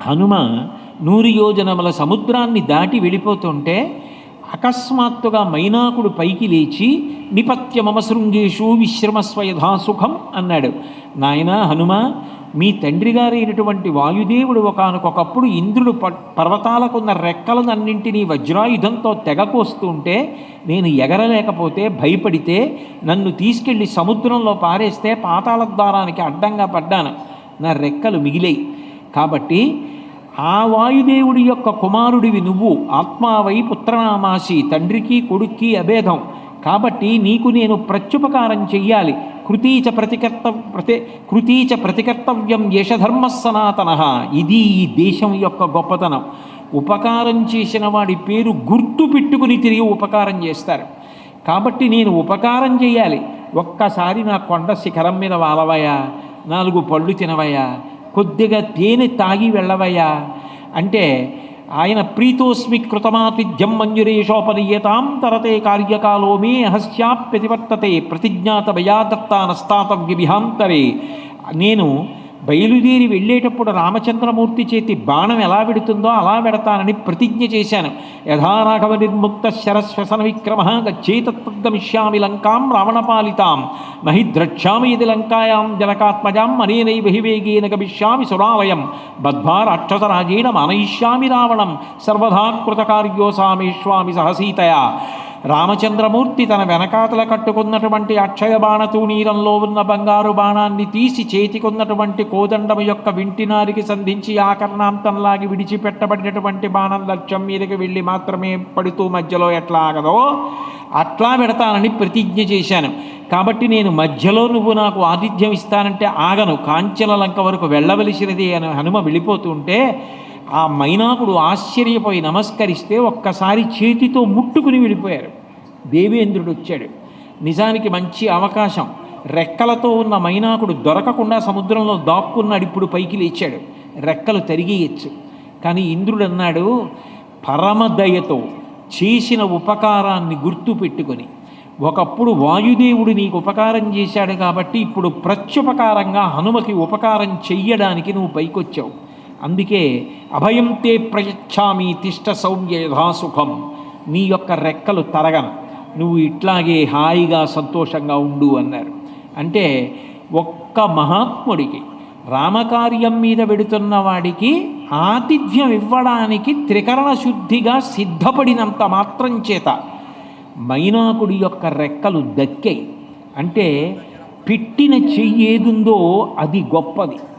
హనుమ 100 యోజనముల సముద్రాన్ని దాటి వెళ్ళిపోతుంటే అకస్మాత్తుగా మైనాకుడు పైకి లేచి నిపత్య మమ శృంగేషు విశ్రమస్వ యథాసుఖం అన్నాడు. నాయనా హనుమ, మీ తండ్రి గారైనటువంటి వాయుదేవుడు ఒకానొకప్పుడు ఇంద్రుడు పర్వతాలకున్న రెక్కలనన్నింటినీ వజ్రాయుధంతో తెగకోస్తుంటే నేను ఎగరలేకపోతే భయపడితే నన్ను తీసుకెళ్ళి సముద్రంలో పారేస్తే పాతాళ ద్వారానికి అడ్డంగా పడ్డాను, నా రెక్కలు మిగిలాయి. కాబట్టి ఆ వాయుదేవుడి యొక్క కుమారుడివి నువ్వు, ఆత్మావై పుత్రనామాసి, తండ్రికి కొడుక్కి అభేదం. కాబట్టి నీకు నేను ప్రత్యుపకారం చెయ్యాలి. కృతీచ ప్రతికర్తవ్యం యశధర్మ సనాతన. ఇది ఈ దేశం యొక్క గొప్పతనం. ఉపకారం చేసిన వాడి పేరు గుర్తు పెట్టుకుని తిరిగి ఉపకారం చేస్తారు. కాబట్టి నేను ఉపకారం చేయాలి. ఒక్కసారి నా కొండ శిఖరం మీద వాలవయ్యా, 4 పళ్ళు తినవయ్యా, కొద్దిగా తేనె తాగి వెళ్ళవయ్యా అంటే ఆయన ప్రీతోస్మి కృతమాతిథ్యం మంజురేషోపనీయతాం తరతే కార్యకాలో మే అహస్యాప్యతివర్తతే ప్రతిజ్ఞాత భయాదత్తానస్తాతవ్య విహాంతరే. నేను బయలుదేరి వెళ్ళేటప్పుడు రామచంద్రమూర్తి చేతి బాణం ఎలా వెడుతుందో అలా వెడతానని ప్రతిజ్ఞ చేశాను. యథా రాఘవ నిర్ముక్త శరశ్వసన విక్రమ గచ్చేతత్గమిష్యామి లంకాం రావణపాలితాం నహి ద్రక్ష్యామి యది లంకాయాం జనకాత్మజాం అనేనైవ హి వేగేన గమిష్యామి సురాలయం బద్ధ్వా రాక్షసరాజేణ మానయిష్యామి రావణం సర్వదా కృతకార్యోసామేష్వామి సహసీతయా. రామచంద్రమూర్తి తన వెనకాతల కట్టుకున్నటువంటి అక్షయ బాణతూణీరంలో ఉన్న బంగారు బాణాన్ని తీసి చేతికున్నటువంటి కోదండము యొక్క వింటినారికి సంధించి ఆకర్ణాంతంలాగి విడిచిపెట్టబడినటువంటి బాణం లక్ష్యం మీదకి వెళ్ళి మాత్రమే పడుతూ మధ్యలో ఎట్లా ఆగదో అట్లా పెడతానని ప్రతిజ్ఞ చేశాను. కాబట్టి నేను మధ్యలో నువ్వు నాకు ఆతిథ్యం ఇస్తానంటే ఆగను, కాంచన లంక వరకు వెళ్ళవలసినది అని హనుమ వెళ్ళిపోతుంటే ఆ మైనాకుడు ఆశ్చర్యపోయి నమస్కరిస్తే ఒక్కసారి చేతితో ముట్టుకుని వెళ్ళిపోయారు. దేవేంద్రుడు వచ్చాడు. నిజానికి మంచి అవకాశం. రెక్కలతో ఉన్న మైనాకుడు దొరకకుండా సముద్రంలో దాక్కున్నాడు. ఇప్పుడు పైకి లేచాడు, రెక్కలు తరిగేయచ్చు. కానీ ఇంద్రుడు అన్నాడు, పరమదయతో చేసిన ఉపకారాన్ని గుర్తు పెట్టుకొని, ఒకప్పుడు వాయుదేవుడు నీకు ఉపకారం చేశాడు కాబట్టి ఇప్పుడు ప్రత్యుపకారంగా హనుమకి ఉపకారం చెయ్యడానికి నువ్వు పైకొచ్చావు. అందుకే అభయం తే ప్రయచ్ఛామి తిష్ట సౌమ్య యథాసుఖం. నీ యొక్క రెక్కలు తరగను, నువ్వు ఇట్లాగే హాయిగా సంతోషంగా ఉండు అన్నారు. అంటే ఒక్క మహాత్ముడికి రామకార్యం మీద వెడుతున్న వాడికి ఆతిథ్యం ఇవ్వడానికి త్రికరణ శుద్ధిగా సిద్ధపడినంత మాత్రం చేత మైనాకుడి యొక్క రెక్కలు దక్కాయి. అంటే పెట్టిన చెయ్యేదుందో అది గొప్పది.